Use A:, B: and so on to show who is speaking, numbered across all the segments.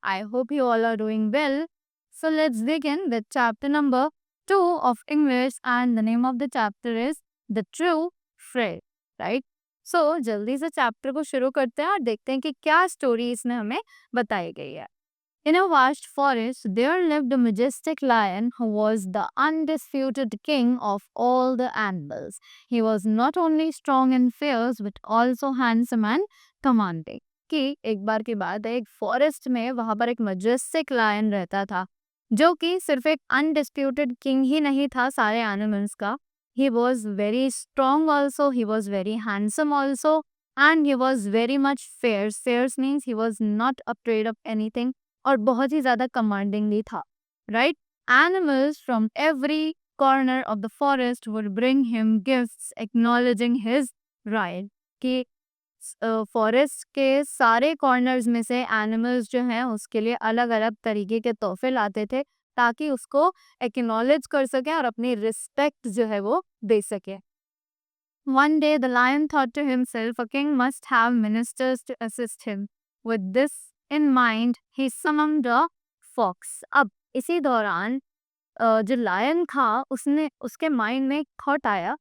A: I hope you all are doing well. So let's begin with chapter number 2 of English, and the name of the chapter is The True Friend, right? So जल्दी से chapter को शुरू करते हैं और देखते हैं कि क्या स्टोरी इसमें हमें बताई गई है. In a vast forest, there lived a majestic lion who was the undisputed king of all the animals. He was not only strong and fierce but also handsome and commanding. कि एक बार की बात है, एक फॉरेस्ट में वहां पर एक मजेस्टिक लायन रहता था जो कि सिर्फ एक अनडिस्प्यूटेड किंग ही नहीं था सारे एनिमल्स का. He was very strong also, he was very handsome also, and he was very much fierce. Fierce means he was not afraid of anything, और बहुत ही ज्यादा कमांडिंगली था, right. Animals from every corner of the forest would bring him gifts acknowledging his right. कि forest के सारे corners में से एनिमल्स जो हैं उसके लिए अलग अलग तरीके के तोहफे लाते थे ताकि उसको एक्नॉलेज कर सके और अपनी रिस्पेक्ट जो है वो दे सके. One day the lion thought to himself, a king must have ministers to assist him. With this in mind, he summoned a fox. अब इसी दौरान जो लायन था उसने उसके माइंड में एक थॉट आया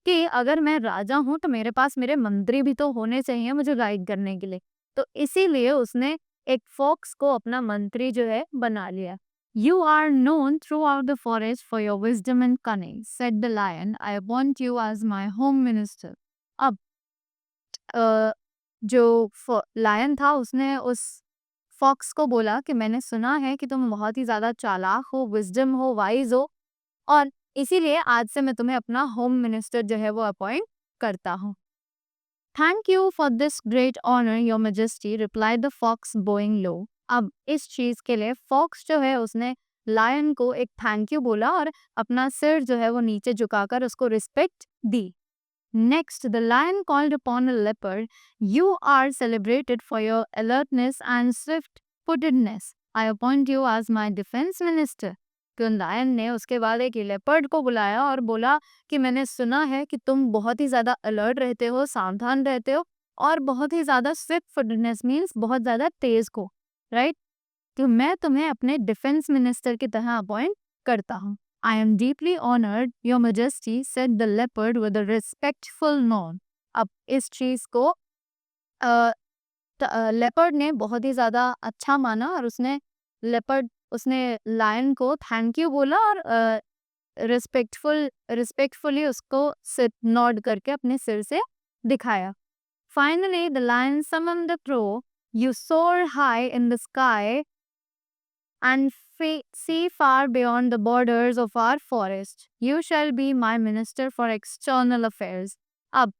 A: कि अगर मैं राजा हूँ तो मेरे पास मेरे मंत्री भी तो होने चाहिए मुझे गाइड करने के लिए. तो इसीलिए उसने एक फॉक्स को अपना मंत्री जो है बना लिया. You are known throughout the forest for your wisdom and cunning, said the lion. I appoint you as my home minister. अब जो लायन था उसने उस फॉक्स को बोला कि मैंने सुना है कि तुम बहुत ही ज्यादा चालाक हो, विजडम हो, वाइज हो, और इसीलिए आज से मैं तुम्हें अपना होम मिनिस्टर जो है वो अपॉइंट करता हूँ. Thank you for this great honour your majesty, replied the fox bowing low. अब इस चीज के लिए फॉक्स जो है उसने लायन को एक थैंक यू बोला और अपना सिर जो है वो नीचे झुकाकर उसको respect the. Next, the lion called upon a leopard. You are celebrated for your alertness and swift-footedness. I appoint you as my defense minister. तो लायन ने उसके बाद एक लेपर्ड को बुलाया और बोला कि मैंने सुना है कि तुम बहुत ही ज्यादा अलर्ट रहते हो, सावधान रहते हो, और बहुत ही ज्यादा स्विफ्ट फुटनेस मीन्स बहुत ज्यादा तेज को, राइट. तो मैं तुम्हें अपने डिफेंस मिनिस्टर की तरह अपॉइंट करता हूँ. I am deeply honored, Your Majesty, said the leopard with a respectful nod. अब इस चीज को लेपर्ड ने बहुत ही ज्यादा अच्छा माना और उसने लायन को थैंक यू बोला और रिस्पेक्टफुली उसको सिर नॉड करके अपने सिर से दिखाया. Finally, the lion summoned the crow. You soar high in the sky and see far beyond the borders of our forest. You shall be my minister for external affairs. अब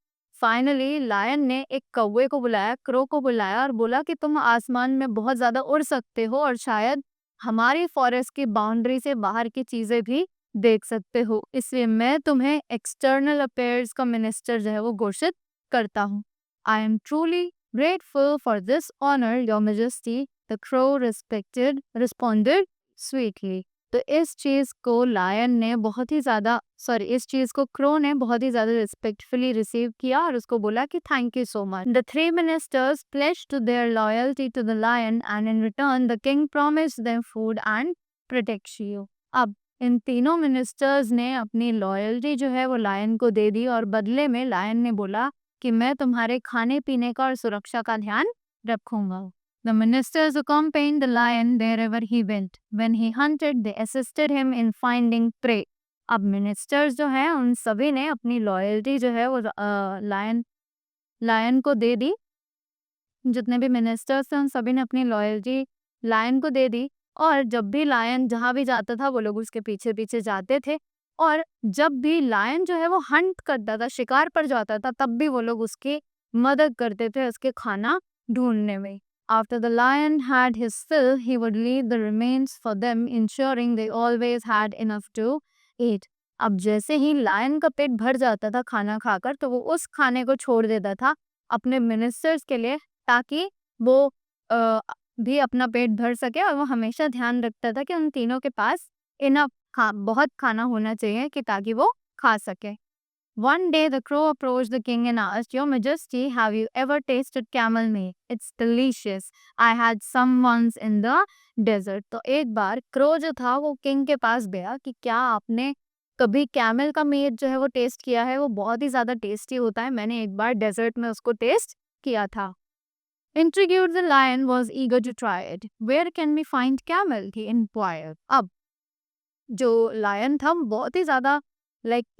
A: finally lion ने एक कौवे को बुलाया, crow को बुलाया और बोला कि तुम आसमान में बहुत ज्यादा उड़ सकते हो और शायद हमारी फॉरेस्ट की बाउंड्री से बाहर की चीजें भी देख सकते हो, इसलिए मैं तुम्हें एक्सटर्नल अफेयर्स का मिनिस्टर जो है वो घोषित करता हूँ. I am truly grateful for this honor, Your Majesty, the crow responded sweetly. तो इस चीज को लायन ने बहुत ही ज्यादा इस चीज को क्रो ने बहुत ही ज्यादा रिस्पेक्टफुली रिसीव किया और उसको बोला कि thank you so much. The three ministers pledged to their loyalty to the lion and in return the king promised them food and protection. अब इन तीनों मिनिस्टर्स ने अपनी लॉयल्टी जो है वो लायन को दे दी और बदले में लायन ने बोला कि मैं तुम्हारे खाने पीने का और सुरक्षा का ध्यान रखूंगा. The ministers accompanied the lion wherever he went. When he hunted, they assisted him in finding prey. अब मिनिस्टर्स जो हैं उन सभी ने अपनी लॉयल्टी जो है वो लायन को दे दी. जितने भी मिनिस्टर्स थे उन सभी ने अपनी लॉयल्टी लायन को दे दी, और जब भी लायन जहाँ भी जाता था वो लोग उसके पीछे पीछे जाते थे, और जब भी लायन जो है वो हंट करता था, शिकार पर जाता था, तब भी वो लोग उसकी मदद करते थे उसके खाना ढूंढने में. After the lion had his fill, he would leave the remains for them, ensuring they always had enough to eat. अब जैसे ही लायन का पेट भर जाता था खाना खाकर, तो वो उस खाने को छोड़ देता था अपने मिनिस्टर्स के लिए, ताकि वो भी अपना पेट भर सके, और वो हमेशा ध्यान रखता था कि उन तीनों के पास इनफ बहुत खाना होना चाहिए कि ताकि वो खा सके. One day the crow approached the king and asked, Your Majesty, have you ever tasted camel meat? It's delicious. I had some once in the desert. तो एक बार क्रो जो था वो किंग के पास गया कि क्या आपने कभी कैमल का मीट जो है वो टेस्ट किया है? वो बहुत ही ज़्यादा टेस्टी होता है, मैंने एक बार डेजर्ट में उसको टेस्ट किया था। Intrigued, the lion was eager to try it. Where can we find camel? He inquired. अब जो लायन था वो बहुत ही ज़्यादा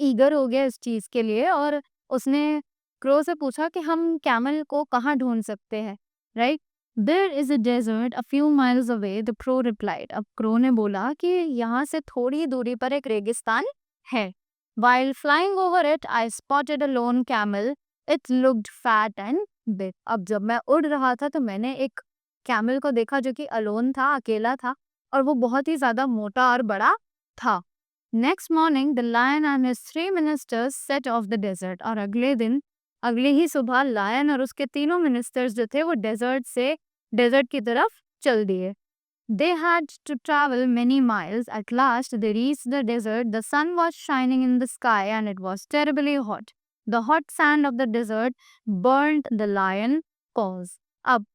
A: ईगर हो गया इस चीज़ के लिए और उसने क्रो से पूछा कि हम कैमल को कहाँ ढूंढ सकते हैं, right? There is a desert a few miles away, the crow replied. अब क्रो ने बोला कि यहाँ से थोड़ी दूरी पर एक रेगिस्तान है। While flying over it I spotted a loan camel, it looked fat and big. अब जब मैं उड़ रहा था तो मैंने एक कैमल को देखा जो कि अलोन था, अकेला था, और वो बहुत ही ज्यादा मोटा और बड़ा था। Next morning the lion and his 3 ministers set off the desert. और अगले दिन, अगली ही सुबह लायन और उसके तीनों मिनिस्टर्स जो थे वो डेजर्ट की तरफ चल दिए। They had to travel many miles. At last, they reached the desert. The sun was shining in the sky and it was terribly hot. The hot sand of the desert burned the lion paws. अब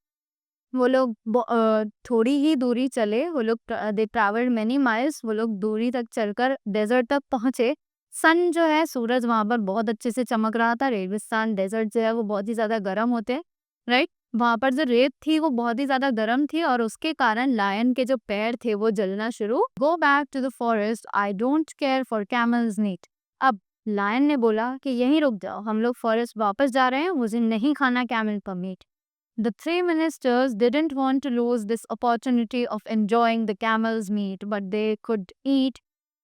A: वो लोग थोड़ी ही दूरी चले, वो लोग दे travelled many miles, वो लोग दूरी तक चलकर डेजर्ट तक पहुंचे। सन जो है, सूरज वहां पर बहुत अच्छे से चमक रहा था। रेगिस्तान डेजर्ट जो है वो बहुत ही ज्यादा गर्म होते हैं, राइट? वहां पर जो रेत थी वो बहुत ही ज्यादा गर्म थी और उसके कारण लायन के जो पैर थे वो जलना शुरू। Go back to the forest, I don't care for camels meat. अब लायन ने बोला कि यहीं रुक जाओ, हम लोग फॉरेस्ट वापस जा रहे हैं, मुझे नहीं खाना कैमल का meet. The 3 ministers didn't want to lose this opportunity of enjoying the camel's meat, but they could eat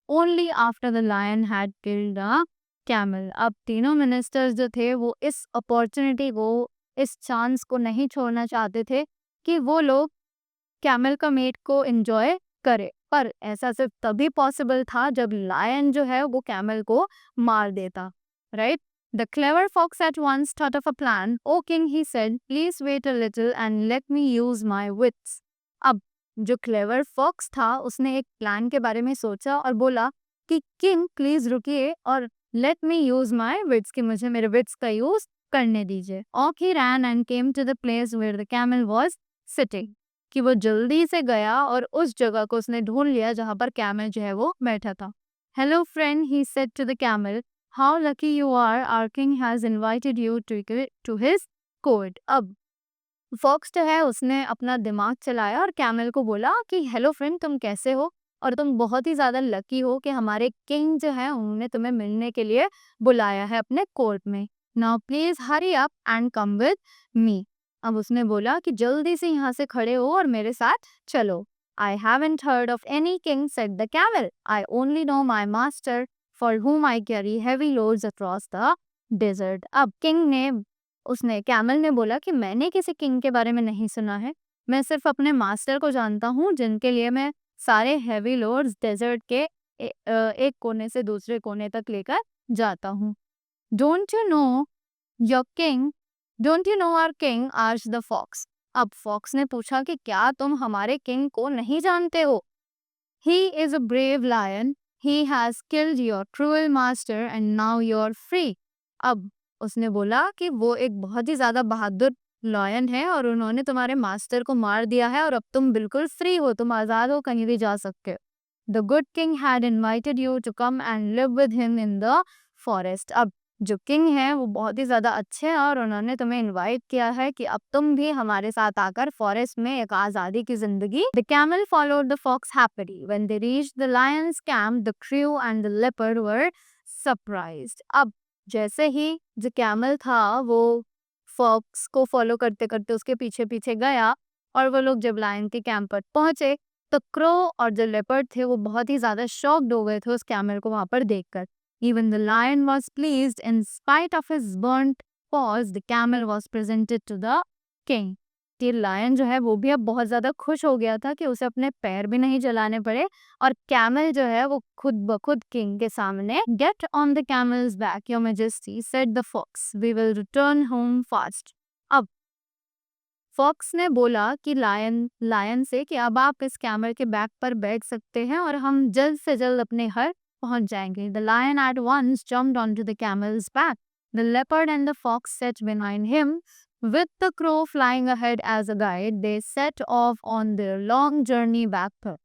A: only after the lion had killed a camel. अब तीनों मिनिस्टर्स जो थे वो इस अपॉर्चुनिटी को, इस चांस को नहीं छोड़ना चाहते थे कि वो लोग कैमल का मीट को एंजॉय करे, पर ऐसा सिर्फ तभी पॉसिबल था जब लायन जो है वो कैमल को मार देता, right? The clever fox at once thought of a plan. O king, he said, please wait a little and let me use my wits. अब जो क्लेवर फॉक्स था उसने एक प्लान के बारे में सोचा और बोला कि किंग प्लीज रुकिए और let me use my wits, कि मुझे मेरे विट्स का यूज करने दीजिए। Off he ran and came to the place where the camel was sitting. कि वो जल्दी से गया और उस जगह को उसने ढूंढ लिया जहां पर कैमल जो है वो बैठा था। Hello friend, he said to the camel. How lucky you are, our king has invited you to his court. अब फॉक्स जो है उसने अपना दिमाग चलाया और कैमल को बोला कि हेलो फ्रेंड, तुम कैसे हो, और तुम बहुत ही ज़्यादा लकी हो कि हमारे किंग जो है उन्होंने तुम्हें मिलने के लिए बुलाया है अपने कोर्ट में। Now please hurry up and come with me. अब उसने बोला कि जल्दी से यहाँ से खड़े हो और मेरे साथ चलो। I haven't heard of any king, said the camel. I only know my master, for whom I carry heavy loads across the desert. अब किंग ने, उसने कैमल ने बोला कि मैंने किसी किंग के बारे में नहीं सुना है, मैं सिर्फ अपने मास्टर को जानता हूँ जिनके लिए मैं सारे हैवी लोड्स डेजर्ट के एक कोने से दूसरे कोने तक लेकर जाता हूँ। Don't you know your king, don't you know our king, asked the fox. अब फॉक्स ने पूछा कि क्या तुम हमारे किंग को नहीं जानते हो? He is a brave lion. He has killed your cruel master and now you're free. अब उसने बोला कि वो एक बहुत ही ज्यादा बहादुर लॉयन है और उन्होंने तुम्हारे मास्टर को मार दिया है और अब तुम बिल्कुल फ्री हो, तुम आजाद हो, कहीं भी जा सकते हो। The good king had invited you to come and live with him in the forest. अब जो किंग है वो बहुत ही ज्यादा अच्छे हैं और उन्होंने तुम्हें इनवाइट किया है कि अब तुम भी हमारे साथ आकर फॉरेस्ट में एक आजादी की जिंदगी। The camel followed the fox happily. When they reached the lion's camp, the crow and the leopard were surprised. अब जैसे ही जो कैमल था वो फॉक्स को फॉलो करते करते उसके पीछे पीछे गया और वो लोग जब लायन के कैंप पर पहुंचे तो क्रो और जो लेपर्ड थे वो बहुत ही ज्यादा शॉक्ड हो गए थे उस कैमल को वहां पर देखकर। Even the lion was pleased. In spite of his burnt paws, the camel was presented to the king. ये लायन जो है वो भी अब बहुत ज्यादा खुश हो गया था कि उसे अपने पैर भी नहीं जलाने पड़े और कैमल जो है वो खुद ब खुद किंग के सामने। Get on the camel's back, your majesty, said the fox. We will return home fast. अब फॉक्स ने बोला कि लायन से कि अब आप इस कैमल के बैक पर बैठ सकते हैं और हम जल्द से जल्द अपने घर पहुंच जाएंगे। The lion at once jumped onto the camel's back. The leopard and the fox sat behind him. With the crow flying ahead as a guide, they set off on their long journey backward.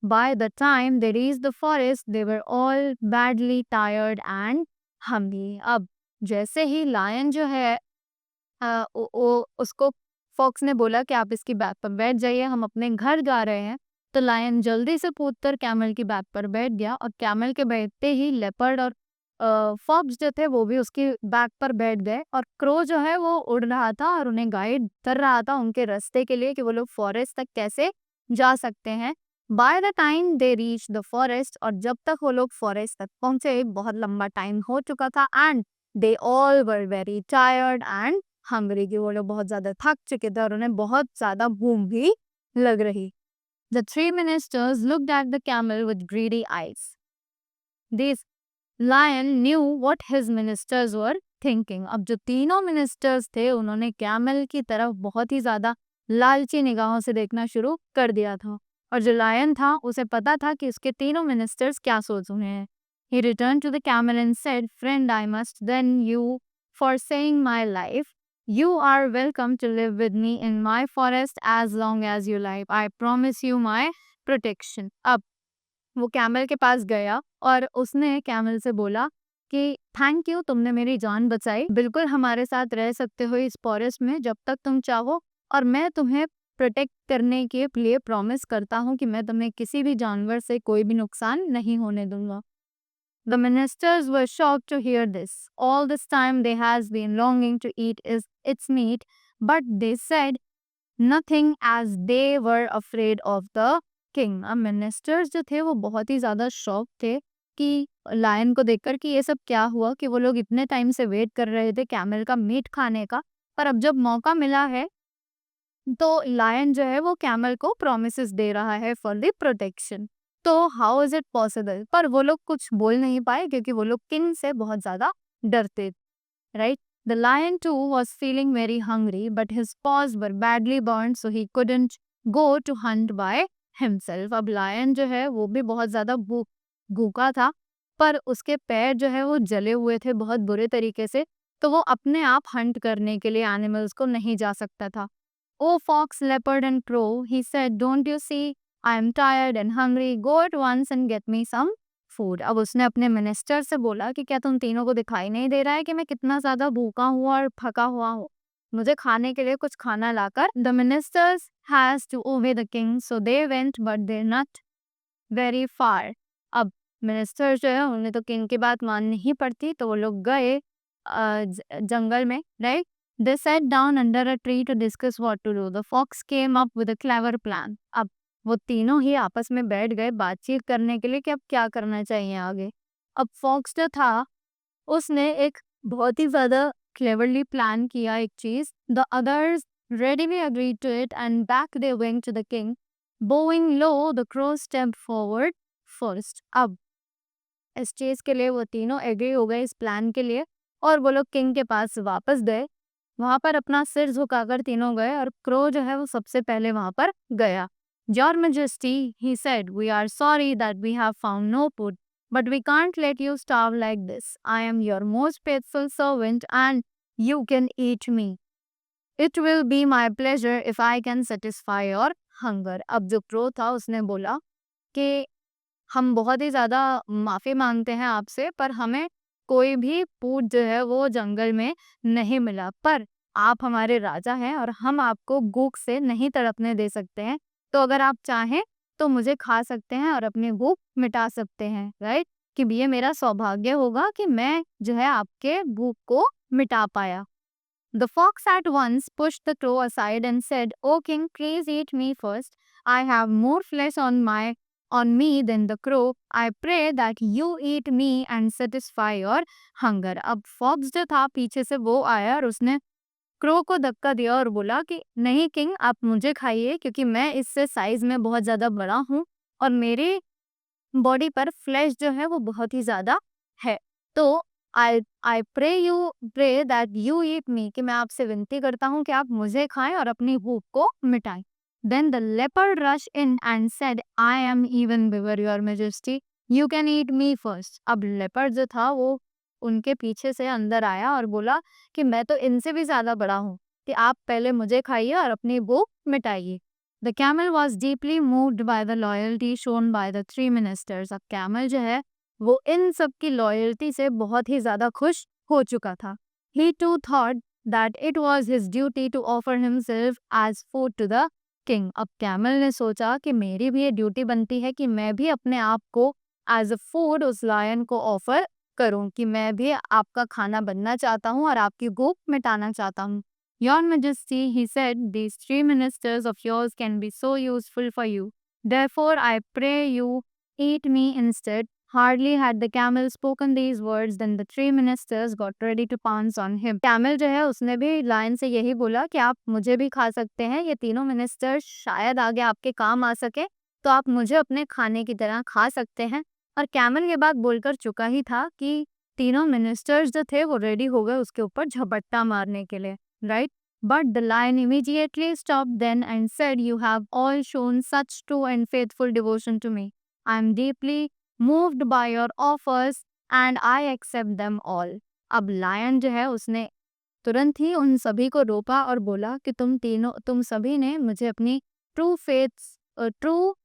A: By the time they reached the forest, they were all badly tired and hungry. अब जैसे ही lion जो है उसको fox ने बोला कि आप इसकी बैक पर बैठ जाइए, हम अपने घर जा रहे हैं। तो लायन जल्दी से कूदकर कैमल की बैक पर बैठ गया और कैमल के बैठते ही लेपर्ड और फॉक्स जो थे वो भी उसकी बैक पर बैठ गए और क्रो जो है वो उड़ रहा था और उन्हें गाइड कर रहा था उनके रास्ते के लिए कि वो लोग फॉरेस्ट तक कैसे जा सकते हैं। By the time they reach the forest, और जब तक वो लोग फॉरेस्ट तक पहुंचे बहुत लंबा टाइम हो चुका था and they all were very tired and Hungary, कि वो लोग बहुत ज्यादा थक चुके थे और उन्हें बहुत ज्यादा भूख भी लग रही। The three ministers looked at the camel with greedy eyes. This lion knew what his ministers were thinking. अब जो तीनों मिनिस्टर्स थे उन्होंने कैमल की तरफ बहुत ही ज्यादा लालची निगाहों से देखना शुरू कर दिया था, और जो लायन था उसे पता था कि उसके तीनों मिनिस्टर्स क्या सोच रहे हैं। He returned to the camel and said, "Friend, I must thank you for saving my life. You are welcome to live with me in my forest as long as you like. I promise you my protection." अब वो camel के पास गया और उसने camel से बोला कि thank you, तुमने मेरी जान बचाई, बिल्कुल हमारे साथ रह सकते हो इस फॉरेस्ट में जब तक तुम चाहो, और मैं तुम्हें प्रोटेक्ट करने के लिए प्रॉमिस करता हूँ कि मैं तुम्हें किसी भी जानवर से कोई भी नुकसान नहीं होने दूंगा। The ministers were shocked to hear this. All this time they has been longing to eat its meat, but they said nothing as they were afraid of the king. अब मिनिस्टर्स जो थे वो बहुत ही ज्यादा शॉक थे कि lion को देखकर कि ये सब क्या हुआ, कि वो लोग इतने टाइम से वेट कर रहे थे कैमल का मीट खाने का, पर अब जब मौका मिला है तो लायन जो है वो कैमल को प्रॉमिसेस दे रहा है फॉर द प्रोटेक्शन। तो हाउ इज इट पॉसिबल, पर वो लोग कुछ बोल नहीं पाए क्योंकि वो लोग किंग से बहुत ज्यादा डरते, right. The lion too was feeling very hungry but his paws were badly burned so he couldn't go to hunt by himself. अब लायन जो है वो भी बहुत ज्यादा भूखा था, पर उसके पैर जो है वो जले हुए थे बहुत बुरे तरीके से, तो वो अपने आप हंट करने के लिए एनिमल्स को नहीं जा सकता था। "Oh fox, leopard and crow," he said, "don't you see I am tired and hungry? Go at once and get me some food." अब उसने अपने मिनिस्टर से बोला कि क्या तुम तीनों को दिखाई नहीं दे रहा है कि मैं कितना ज्यादा भूखा हूँ और थका हुआ हूँ, मुझे खाने के लिए कुछ खाना लाकर। The ministers has to obey the king, so they went, but they're not very far. अब मिनिस्टर जो है उन्हें तो किंग की बात माननी ही पड़ती, तो वो लोग गए जंगल में, right. They sat down under a tree to discuss what to do. The fox came up with a clever plan. अब वो तीनों ही आपस में बैठ गए बातचीत करने के लिए कि अब क्या करना चाहिए आगे। अब फॉक्स जो था उसने एक बहुत ही ज्यादा क्लेवरली प्लान किया एक चीज। The others readily agreed to it and back they went to the king. Bowing low, the crow stepped forward first. अब इस चीज के लिए वो तीनों एग्री हो गए इस प्लान के लिए, और वो लोग किंग के पास वापस गए। वहां पर अपना सिर झुकाकर तीनों गए और क्रो जो है वो सबसे पहले वहां पर गया। "Your Majesty," he said, "we are sorry that we have found no food, but we can't let you starve like this. I am your most faithful servant and you can eat me. It will be my pleasure if I can satisfy your hunger." अब जो crow था उसने बोला कि हम बहुत ही ज़्यादा माफ़ी मांगते हैं आपसे, पर हमें कोई भी फूड जो है वो जंगल में नहीं मिला, पर आप हमारे राजा हैं और हम आपको भूख से नहीं तड़पने दे सकते हैं, तो अगर आप चाहें तो मुझे खा सकते हैं और अपनी भूख मिटा सकते हैं, राइट। कि ये मेरा सौभाग्य होगा कि मैं जो है आपके भूख को मिटा पाया। The fox at once pushed the crow aside and said, "O king, please eat me first. I have more flesh on me than the crow. I pray that you eat me and satisfy your hunger." अब fox जो था पीछे से वो आया और उसने crow को धक्का दिया और बोला कि नहीं किंग, आप मुझे खाइए क्योंकि मैं इससे साइज में बहुत ज्यादा बड़ा हूँ और मेरे बॉडी पर फ्लैश जो है वो बहुत ही ज्यादा है, तो I I pray that you eat me, कि मैं आपसे विनती करता हूँ कि आप मुझे खाएं और अपनी भूख को मिटाएं। Then the leopard rush in and said, "I am even bigger your majesty, you can eat me first. अब लेपर्ड जो था वो उनके पीछे से अंदर आया और बोला कि मैं तो इनसे भी ज़्यादा बड़ा हूँ, कि आप पहले मुझे खाइए और अपनी भूख मिटाइए। The camel was deeply moved by the loyalty shown by the three ministers. अब कैमल जो है वो इन सब की लॉयल्टी से बहुत ही ज़्यादा खुश हो चुका था। He too thought that it was his duty to offer himself as food to the king. अब कैमल ने सोचा कि मेरी भी ये ड्यूटी बनती है कि मैं भी अपने आप को एज अ फूड उस लायन को ऑफर करूं, कि मैं भी आपका खाना बनना चाहता हूं और आपकी भूख मिटाना चाहता हूं। Your Majesty, he said, these three ministers of yours can be so useful for you. Therefore, I pray you eat me instead. Hardly had the camel spoken these words than the three ministers got ready to pounce on him. Camel जो है उसने भी lion से यही बोला कि आप मुझे भी खा सकते हैं, ये तीनों मिनिस्टर शायद आगे आपके काम आ सके, तो आप मुझे अपने खाने की तरह खा सकते हैं। और कैमल ये बात बोलकर चुका ही था कि तीनों मिनिस्टर्स जो थे वो रेडी हो गए उसके ऊपर झपट्टा मारने के लिए, right? But the lion immediately stopped then and said, you have all shown such true and faithful devotion to me. I am deeply moved by your offers and I accept them all. अब lion जो है उसने तुरंत ही उन सभी को रोका और बोला कि तुम सभी ने मुझे अपनी ट्रू ट्रू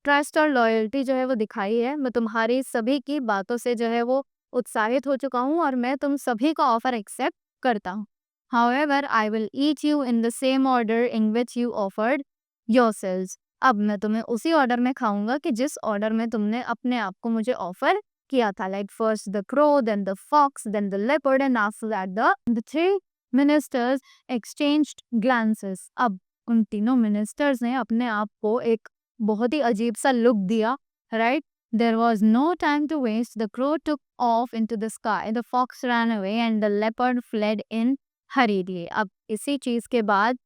A: ट्रस्ट और लॉयल्टी जो है वो दिखाई है। मैं तुम्हारी सभी की बातों से जो है वो उत्साहित हो चुका हूँ और मैं तुम सभी का ऑफर एक्सेप्ट करता हूँ। However, I will eat you in the same order in which you offered yourselves. अब मैं तुम्हें उसी ऑर्डर में खाऊंगा कि जिस ऑर्डर में तुमने अपने आप को मुझे ऑफर किया था। Like first the crow, then the fox, then the leopard, and after that the three ministers exchanged glances. अब उन तीनों मिनिस्टर्स ने अपने आप को एक बहुत ही अजीब सा लुक दिया, right? There was no time to waste. The crow took off into the sky, the fox ran away, and the leopard fled in hurriedly. अब इसी चीज़ के बाद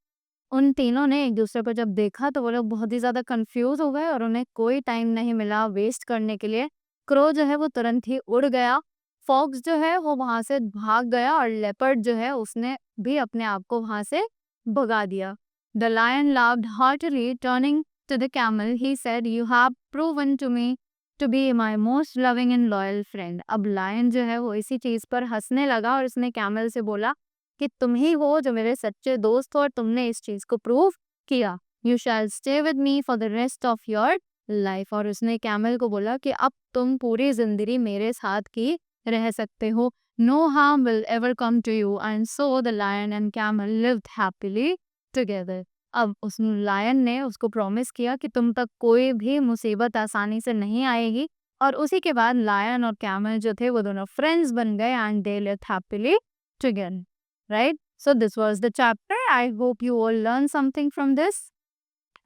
A: उन तीनों ने एक दूसरे को जब देखा तो वो लोग बहुत ही ज़्यादा कंफ्यूज हो गए और उन्हें कोई टाइम नहीं मिला वेस्ट करने के लिए। क्रो जो है वो तुरंत ही उड़ गया, फॉक्स जो है वो वहाँ से भाग गया और लेपर्ड जो है उसने भी अपने आप को वहाँ से भगा दिया। The lion laughed heartily turning to the camel, he said, you have proven to me to be my most loving and loyal friend. अब लायन जो है वो इसी चीज़ पर हंसने लगा और उसने कैमल से बोला कि तुम ही हो जो मेरे सच्चे दोस्त हो और तुमने इस चीज को प्रूव किया। You shall stay with me for the rest of your life. और उसने कैमल को बोला कि अब तुम पूरी जिंदगी मेरे साथ की रह सकते हो। No harm will ever come to you. And so the lion and camel lived happily together. अब उस लायन ने उसको प्रॉमिस किया कि तुम तक कोई भी मुसीबत आसानी से नहीं आएगी। और उसी के बाद लायन और कैमल जो थे वो दोनों फ्रेंड्स बन गए and they lived happily together, right? So this was the chapter. I hope you all learned something from this,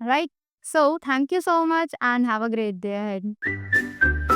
A: right? So thank you so much and have a great day ahead.